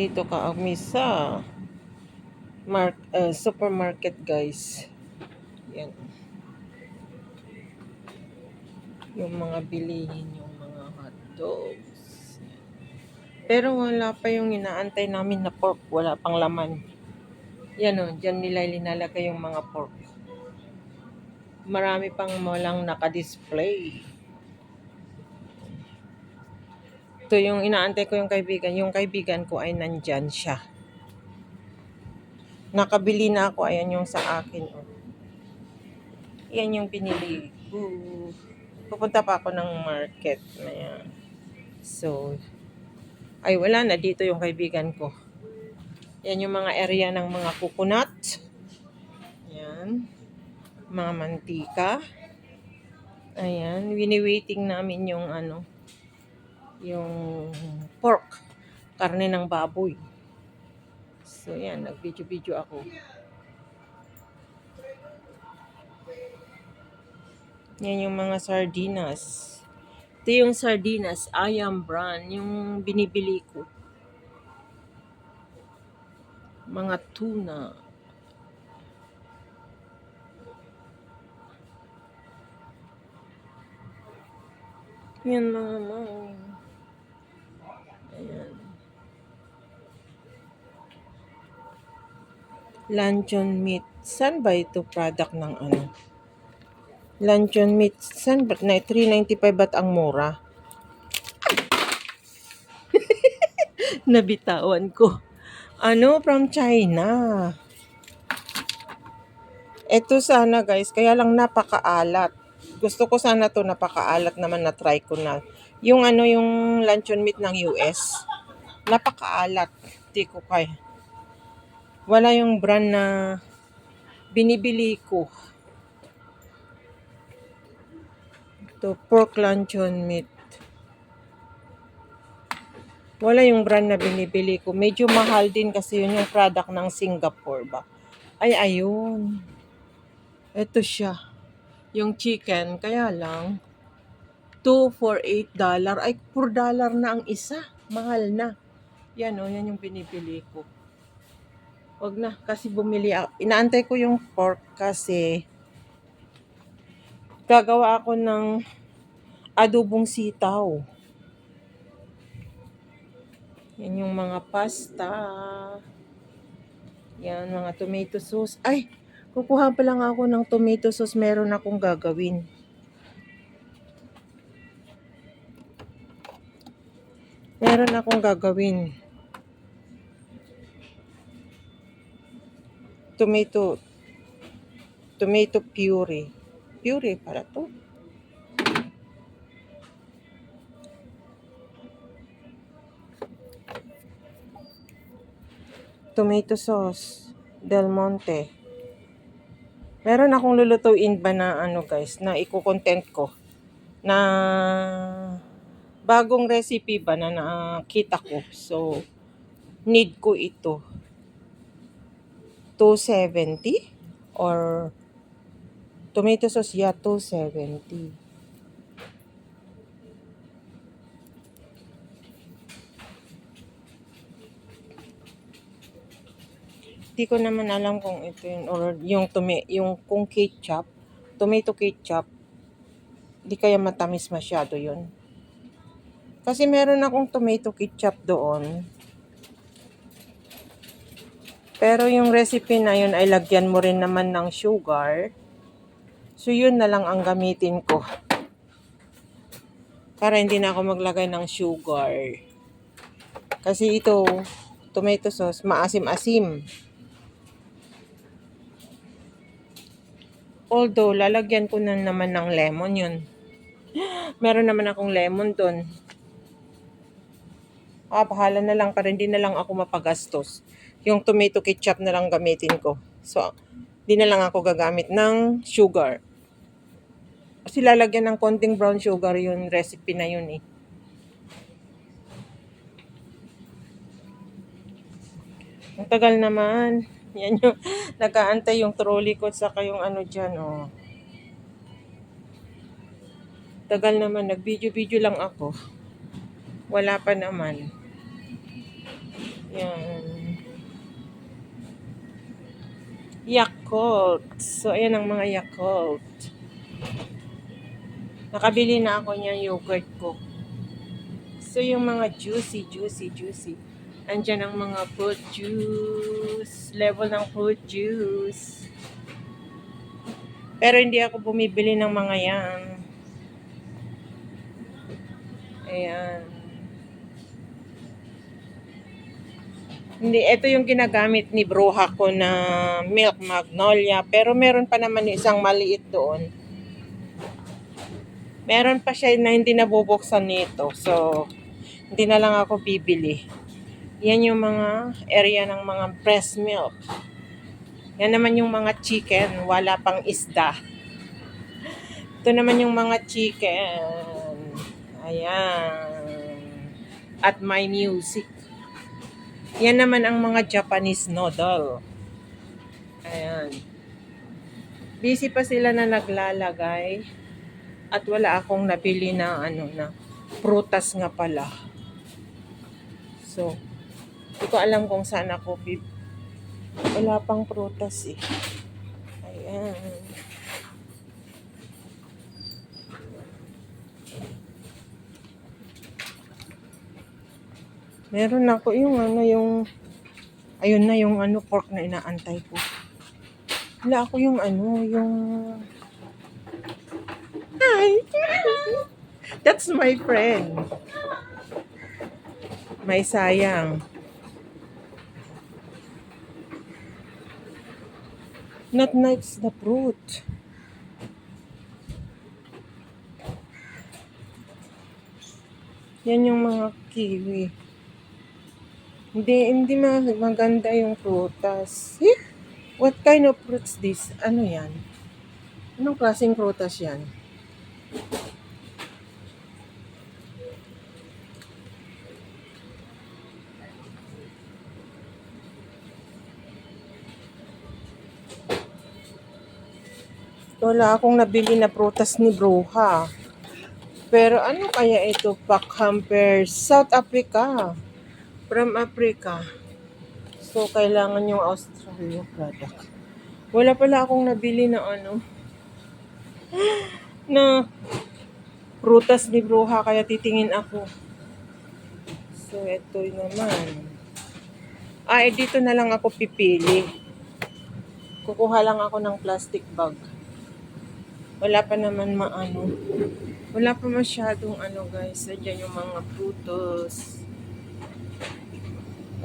nandito kami sa supermarket, guys. Yan. Yung mga bilihin, yung mga hotdogs. Pero wala pa yung inaantay namin na pork. Wala pang laman. Yan o, dyan nila linalagay yung mga pork. Marami pang walang naka-display. Ito yung inaantay ko yung kaibigan. Yung kaibigan ko ay nandyan siya. Nakabili na ako. Ayan yung sa akin. Oh. Yan yung pinili. Pupunta pa ako ng market. Ayan. So, ay wala na. Dito yung kaibigan ko. Yan yung mga area ng mga coconut. Ayan. Mga mantika. Ayan. Wini-waiting namin yung yung pork. Karne ng baboy. So, yan. Nag-video-video ako. Yan yung mga sardinas. Ito yung sardinas, Ayam brand, yung binibili ko. Mga tuna. Yan mga ayan. Luncheon meat. Saan ba ito product ng Luncheon meat. Saan ba? $3.95 ba't ang mura? Nabitawan ko. From China. Ito sana, guys, kaya lang napakaalat. Gusto ko sana to napakaalat naman, na try ko na. Yung yung luncheon meat ng US. Napakaalat. Di ko kaya. Wala yung brand na binibili ko. Ito, pork luncheon meat. Wala yung brand na binibili ko. Medyo mahal din kasi yun yung product ng Singapore ba. Ay, ayun. Ito siya. Yung chicken, kaya lang 2 for $8. Ay, $4 na ang isa. Mahal na. Yan yan yung binibili ko. Wag na, kasi bumili ako. Inaantay ko yung pork kasi gagawa ako ng adobong sitaw. Yan yung mga pasta. Yan, mga tomato sauce. Ay, kukuha pa lang ako ng tomato sauce. Meron akong gagawin. Tomato puree. Puree para to. Tomato sauce. Del Monte. Meron akong lulutuin ba na guys, na iko-content ko. Na bagong recipe ba na nakita ko. So, need ko ito. 270 or tomato sauce, yeah, 270. Hindi ko naman alam kung ito yun or yung kung ketchup, tomato ketchup. Hindi kaya matamis masyado yun. Kasi meron akong tomato ketchup doon. Pero yung recipe na yun ay lagyan mo rin naman ng sugar. So yun na lang ang gamitin ko. Para hindi na ako maglagay ng sugar. Kasi ito, tomato sauce, maasim-asim. Although, lalagyan ko na naman ng lemon yun. Meron naman akong lemon doon. Bahala na lang, para hindi na lang ako mapagastos. Yung tomato ketchup na lang gamitin ko. So, hindi na lang ako gagamit ng sugar. Kasi lalagyan ng konting brown sugar yung recipe na yun eh. Ang tagal naman. Yan yung nag-aantay yung trolley ko saka yung dyan, oh. Tagal naman, nag-video-video lang ako. Wala pa naman. Yan. Yakult. So, ayan ang mga Yakult. Nakabili na ako niya yogurt ko. So, yung mga juicy. Andyan ang mga fruit juice. Level ng fruit juice. Pero hindi ako bumibili ng mga yan. Ayan. Hindi, ito yung ginagamit ni Bruja ko na Milk Magnolia. Pero meron pa naman isang maliit doon. Meron pa siya na hindi nabubuksan nito. So, hindi na lang ako bibili. Yan yung mga area ng mga breast milk. Yan naman yung mga chicken. Wala pang isda. Ito naman yung mga chicken. Ayan. At my music. Yan naman ang mga Japanese noodle. Ayan. Busy pa sila na naglalagay. At wala akong nabili na prutas nga pala. So, hindi ko alam kung saan ako wala pang prutas eh. Ayan. Meron ako yung ayun na yung pork na inaantay ko. Wala ako yung hi! That's my friend. May sayang. Not nice the fruit. Yan yung mga kiwi. Hindi maganda yung prutas. What kind of fruits this? Ano yan? Anong klaseng prutas yan? Wala akong nabili na prutas ni Bruja. Pero ano kaya ito? Packhamper, South Africa. From Africa. So, kailangan yung Australia product. Wala pala akong nabili na na prutas ni Bruja, kaya titingin ako. So, ito naman. Dito na lang ako pipili. Kukuha lang ako ng plastic bag. Wala pa naman wala pa masyadong guys. Diyan yung mga prutos.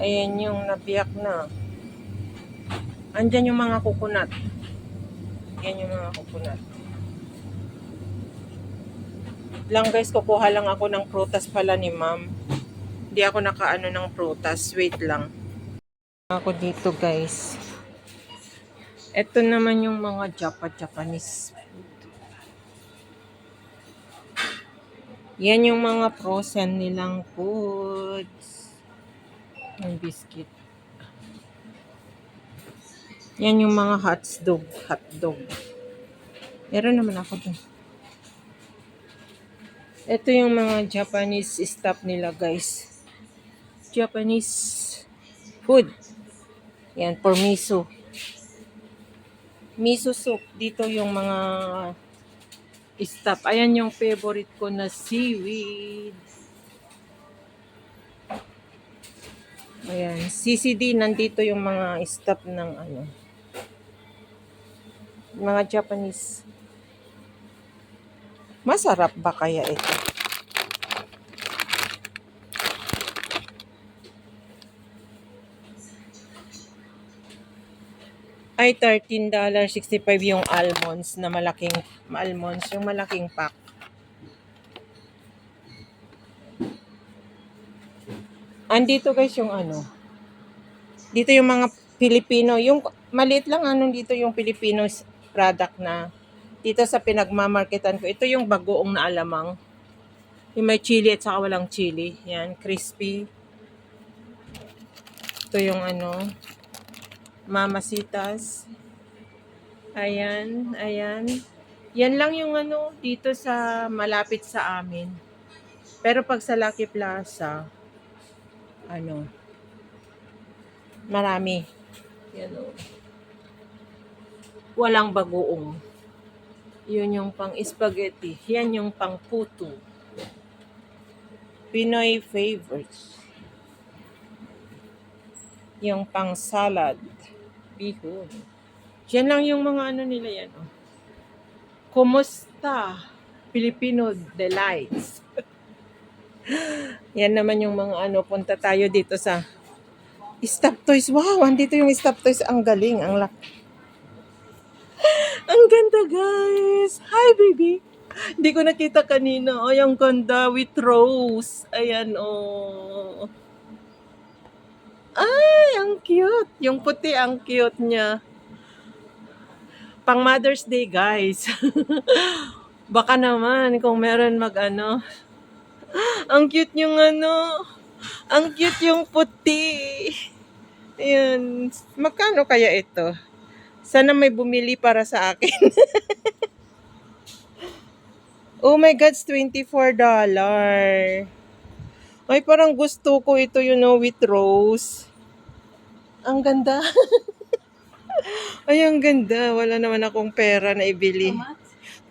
Ayan yung nabiyak na. Andyan yung mga coconut. Yan yung mga coconut. Lang guys, kukuha lang ako ng prutas pala ni ma'am. Hindi ako nakaano ng prutas. Wait lang. Ako dito guys. Ito naman yung mga Japanese food. Yan yung mga frozen nilang foods. Yung biscuit. Yan yung mga hotdog. Meron naman ako dun. Ito yung mga Japanese stuff nila guys. Japanese food. Yan, for miso. Miso soup. Dito yung mga stuff. Ayan yung favorite ko na seaweed. Ayan. CCD, nandito yung mga stuff ng mga Japanese. Masarap ba kaya ito? Ay, $13.65 yung almonds na malaking almonds, yung malaking pack. Andito guys yung dito yung mga Filipino, yung maliit lang dito yung Filipino product na dito sa pinagmamarketan ko. Ito yung bagoong na alamang. Yung may chili at saka walang chili. Yan, crispy. Ito yung Mamasitas. Ayan. Yan lang yung dito sa malapit sa amin. Pero pag sa Lucky Plaza, Marami. Yan o. Walang bagoong. Yun yung pang spaghetti. Yan yung pang puto. Pinoy favorites. Yung pang salad. Bihon. Yan lang yung mga ano nila yan. Oh. Kumusta? Filipino delights. Yan naman yung mga ano. Punta tayo dito sa Stop Toys. Wow, andito yung Stop Toys. Ang galing. Ang ganda, guys. Hi, baby. Hindi ko nakita kanina. Ay, ang ganda with rose. Ayan, oh. Ay, ang cute. Yung puti, ang cute niya. Pang Mother's Day, guys. Baka naman kung meron mag-ano. Ang cute yung ano. Ang cute yung puti. Ayan. Magkano kaya ito? Sana may bumili para sa akin. Oh my God, it's $24. Ay, parang gusto ko ito, with rose. Ang ganda. Ay, ang ganda. Wala naman akong pera na ibili.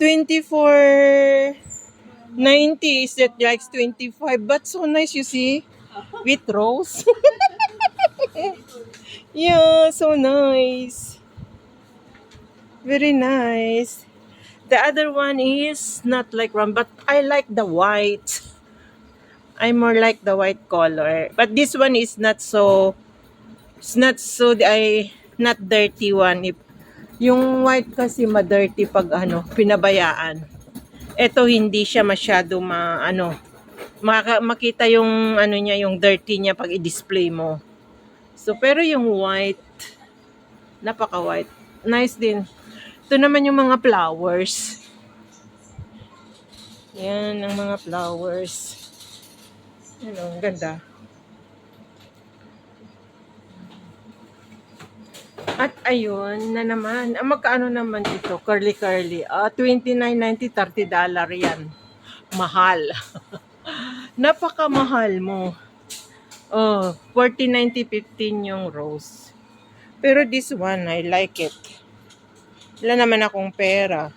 24.90 is that like 25, but so nice, you see, with rose. Yeah, so nice, very nice. The other one is not like one, but I like the white. I more like the white color, but this one is not so. It's not so. Not dirty one. If yung white kasi ma-dirty pag pinabayaan. Ito hindi siya masyado makita yung niya, yung dirty niya pag i-display mo. So pero yung white, napaka-white. Nice din. Ito naman yung mga flowers. Yan ang mga flowers. Ang ganda. At ayun na naman. Magkaano naman ito? Curly. $29.90, $30 yan. Mahal. Napakamahal mo. Oh, $14.90, yung rose. Pero this one, I like it. Wala naman akong pera.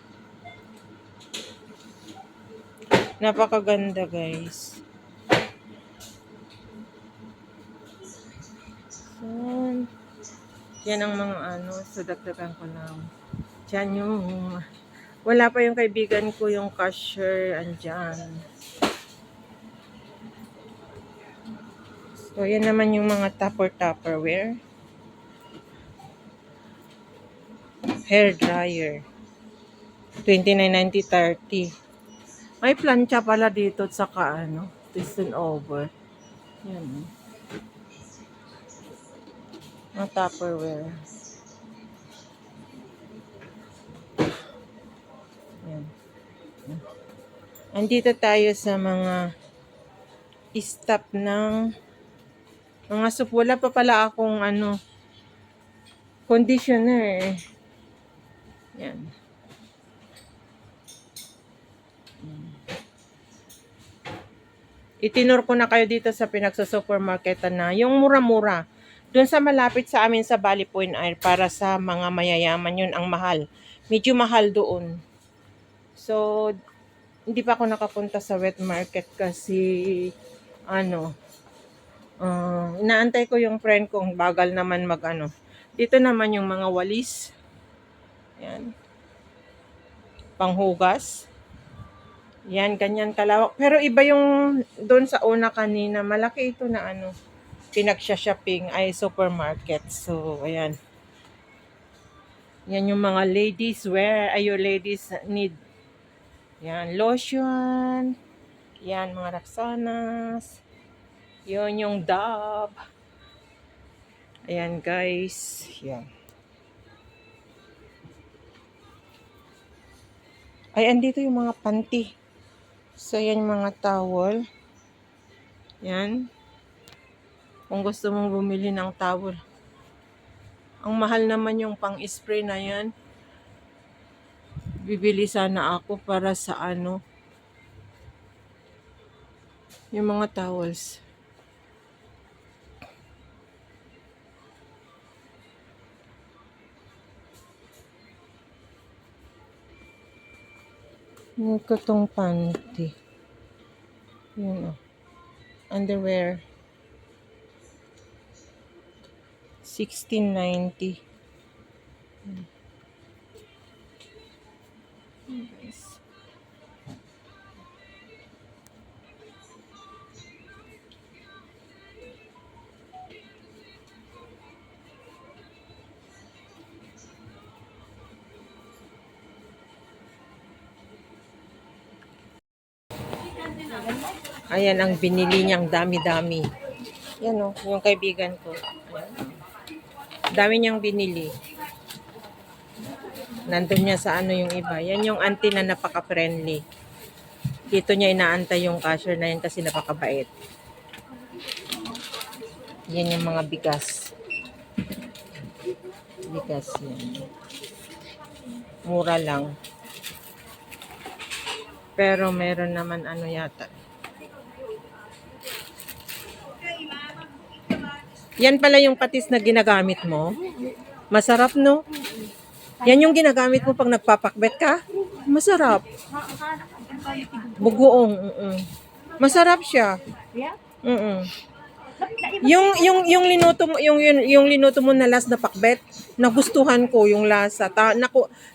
Napakaganda, guys. So, yan ang mga so dagdagan ko lang. Diyan yung, wala pa yung kaibigan ko, yung cashier, andyan. So, yan naman yung mga Tupperware. Hair dryer. $29.90, $30. May plancha pala dito at saka twist and over. Yan. Mga Tupperware. Yan. Andito tayo sa mga stop ng mga soup. Wala pa pala akong conditioner. Yan. Itinur ko na kayo dito sa pinagsa-supermarketan na yung mura-mura. Doon sa malapit sa amin sa Valley Point Air, para sa mga mayayaman, yun ang mahal. Medyo mahal doon. So, hindi pa ako nakapunta sa wet market kasi inaantay ko yung friend kong bagal naman Dito naman yung mga walis. Yan. Panghugas. Yan, ganyan kalawak. Pero iba yung doon sa una kanina. Malaki ito na pinagsha-shopping ay supermarket. So, ayan. Yan yung mga ladies wear. Ay, yung ladies need. Yan, lotion. Yan, mga Rexonas. Yun yung Dove. Ayan, guys. Yan. Ay, andito yung mga panty. So, yan yung mga towel. Yan. Kung gusto mong bumili ng towel. Ang mahal naman yung pang-spray na yan. Bibili sana ako para sa yung mga towels. Ito tong panty. Yun o. Underwear. 1690. Nice. Ayan ang binili niyang dami-dami. Yan o, yung kaibigan ko. Ayan. Dami niyang binili. Nandun niya sa ano yung iba. Yan yung auntie na napaka-friendly. Dito niya inaantay yung cashier na yan kasi napakabait. Yan yung mga bigas. Bigas yan. Mura lang. Pero meron naman ano yata. Yan pala yung patis na ginagamit mo. Masarap, no? Yan yung ginagamit mo pag nagpapakbet ka? Masarap. Bugoong. Masarap siya. Mm. Yung linuto mo yung linuto mo na last na pakbet, nagustuhan ko yung lasa.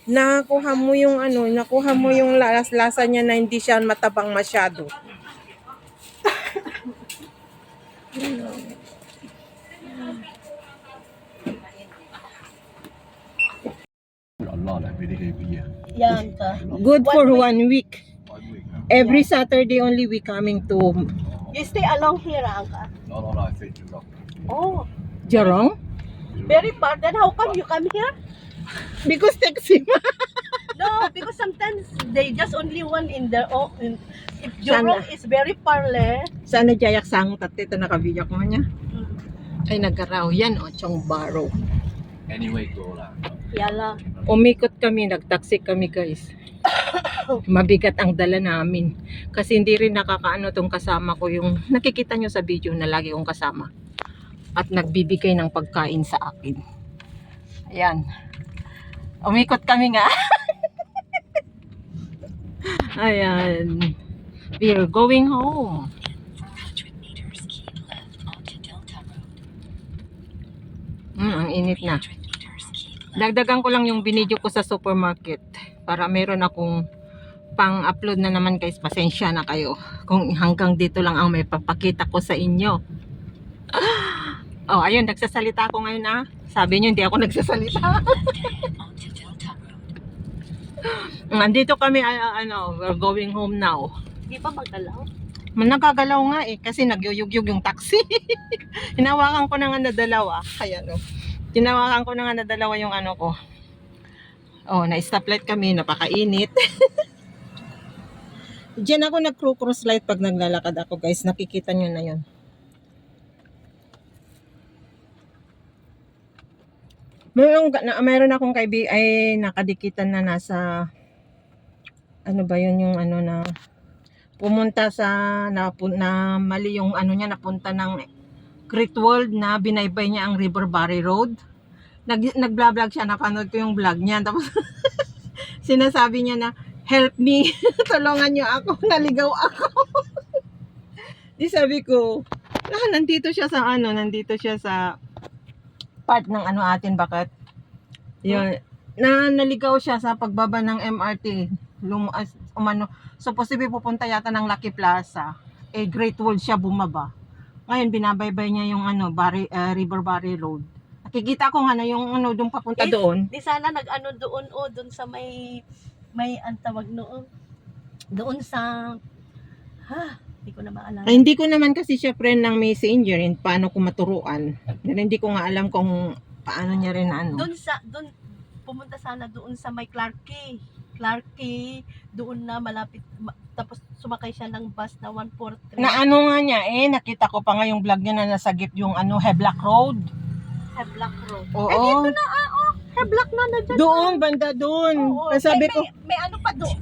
Nakuha mo yung ano, nakuha mo yung lasa niya na hindi siya matabang masyado. Yan ka. Good for 1 week. 1 week. Every Saturday only we coming to You stay along here, Angka. No, I think you're wrong. Oh, Jorong very far. Then how come you come here? because taxi. No, because sometimes they just only one in their own. If Sana. Jurong is very far, le. Sana jayak sang tatito nakabiyak mo niya. Ay nagaraw yan o chong baro. Anyway, go lang. Yala. Umikot kami, nagtaksi kami guys. Mabigat ang dala namin. Kasi hindi rin nakakaano tong kasama ko yung nakikita nyo sa video na lagi kong kasama. At nagbibigay ng pagkain sa akin. Ayan. Umikot kami nga. Ayan. We are going home. Ang init na. Dagdagan ko lang yung binidyo ko sa supermarket para meron akong pang-upload na naman guys. Pasensya na kayo kung hanggang dito lang ang may papakita ko sa inyo. Oh, ayun, nagsasalita ako ngayon ah. Sabi niyo hindi ako nagsasalita. Nandito kami, we're going home now. Di ba magalaw? Nagagalaw nga eh kasi nagyuyugyug yung taxi. Hinawakan ko na nga na dalawa. Kaya no. Tinawakan ko na nga na dalawa yung ano ko. Oh, na-stoplight kami, napakainit. Diyan ako nag-cross light pag naglalakad ako, guys. Nakikita nyo na 'yon. Mayroon akong kaibigan ay nakadikitan na nasa ano ba 'yun yung ano na pumunta sa na mali yung ano niya, napunta ng Great World na binaybay niya ang River Barry Road. Nag-vlog siya, napanood ko yung vlog niya. Tapos sinasabi niya na, help me, tulungan niyo ako, naligaw ako. Di sabi ko, nandito siya sa part ng ano atin, bakit? Yun, naligaw siya sa pagbaba ng MRT. So posible pupunta yata ng Lucky Plaza. Great World siya bumaba. Ngayon binabaybay niya yung River Barry Road. Nakikita ko nga na yung doon papunta doon. Di sana nag-ano doon doon sa may antawag noon. Doon sa hindi ko na maalala. Ay, hindi ko naman kasi siya friend ng messenger, paano ko maturuan. Pero hindi ko nga alam kung paano niya rin Doon pumunta sana doon sa may Clarke, doon na malapit tapos sumakay siya ng bus na 143. Na ano nga niya nakita ko pa nga yung vlog niya na nasagip yung Heblack Road. Heblack Road. Oo. Dito na Heblack na dyan. Doon, banda doon. Sabi ko, may ano pa doon.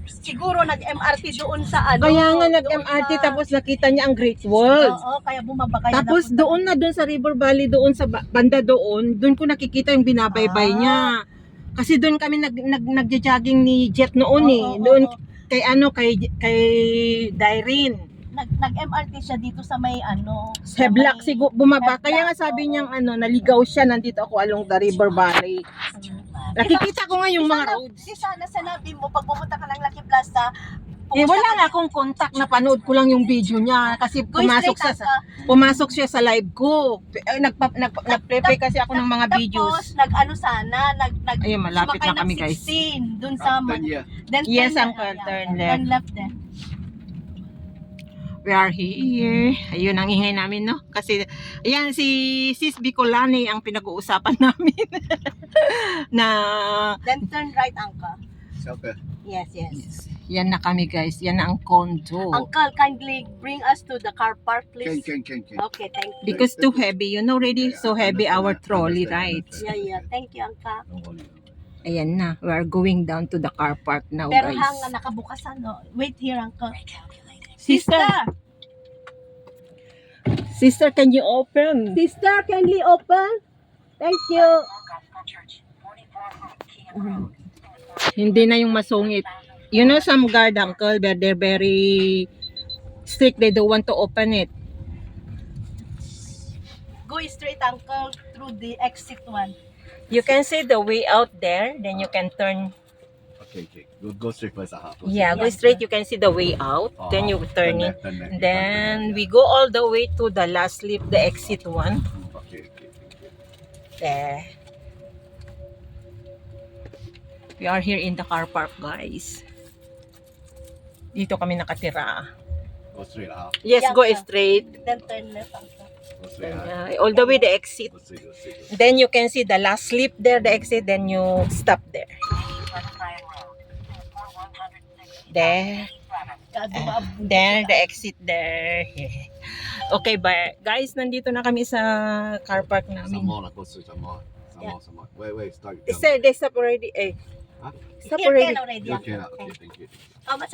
Siguro nag-MRT doon sa ano. kaya nga nag-MRT tapos nakita niya ang Great World. Oo, kaya bumaba kaya. Tapos doon sa River Valley, doon sa banda doon ko nakikita yung binabaybay niya. Kasi doon kami nagja-jogging ni Jet noon eh. Oo, oo, Doon oo. kay Dyrene. Nag-MRT siya dito sa may Sa Black siguro bumaba. Heblack, Kaya nga sabi oo. niyang naligaw siya, nandito ako along the River Valley. Nakikita ko nga yung mga roads. Di sana sinabi mo, pag pumunta ka ng Lucky Plaza, Wala nga akong contact, napanood ko lang yung video niya kasi Go straight pumasok siya sa live ko. Nagpe-play kasi ako ng mga videos. Tapos, sana, Ayun, malapit sumakay na kami, ng guys. 16, dun sa, Then yeah. then Yes, turn uncle, yeah, turn Turn left then. We are here. Ayun ang ingay namin, no? Kasi, ayan, si Sis Bicolani ang pinag-uusapan namin. na, Then turn right, Uncle. Okay. Yes, yes. yan na kami, guys. Yan na ang condo. Uncle, kindly bring us to the car park, please. Can. Okay, thank you. Because too heavy. You know, already so heavy our trolley, right? Yeah. Thank you, Uncle. Don't worry. Ayan na. We are going down to the car park now, Pero guys. hanga nakabukasan, no? Wait here, Uncle. Sister! Sister, can you open? Sister, kindly open. Thank you. Hindi na yung masungit. You know some guard, uncle, but they're very strict. They don't want to open it. Go straight, Uncle, through the exit one. You can see the way out there. Then you can turn. Okay. Go straight first. Yeah, go straight. You can see the way out. Then you turn it. Then we go all the way to the last lift, the exit one. Okay. There. We are here in the car park, guys. Dito kami nakatira. Go straight. Yes, Yeah, go sir. straight. Then turn left, Uncle. Go straight. All the way the exit. Go straight. Then you can see the last slip there, the exit. Then you stop there. There. There, the exit there. Okay, but guys, nandito na kami sa car park Some namin. more. Go straight. Some more. Wait. Start. They stop already. Huh? Stop Here already. can already, Okay. Uncle. Okay. Thank you. How much?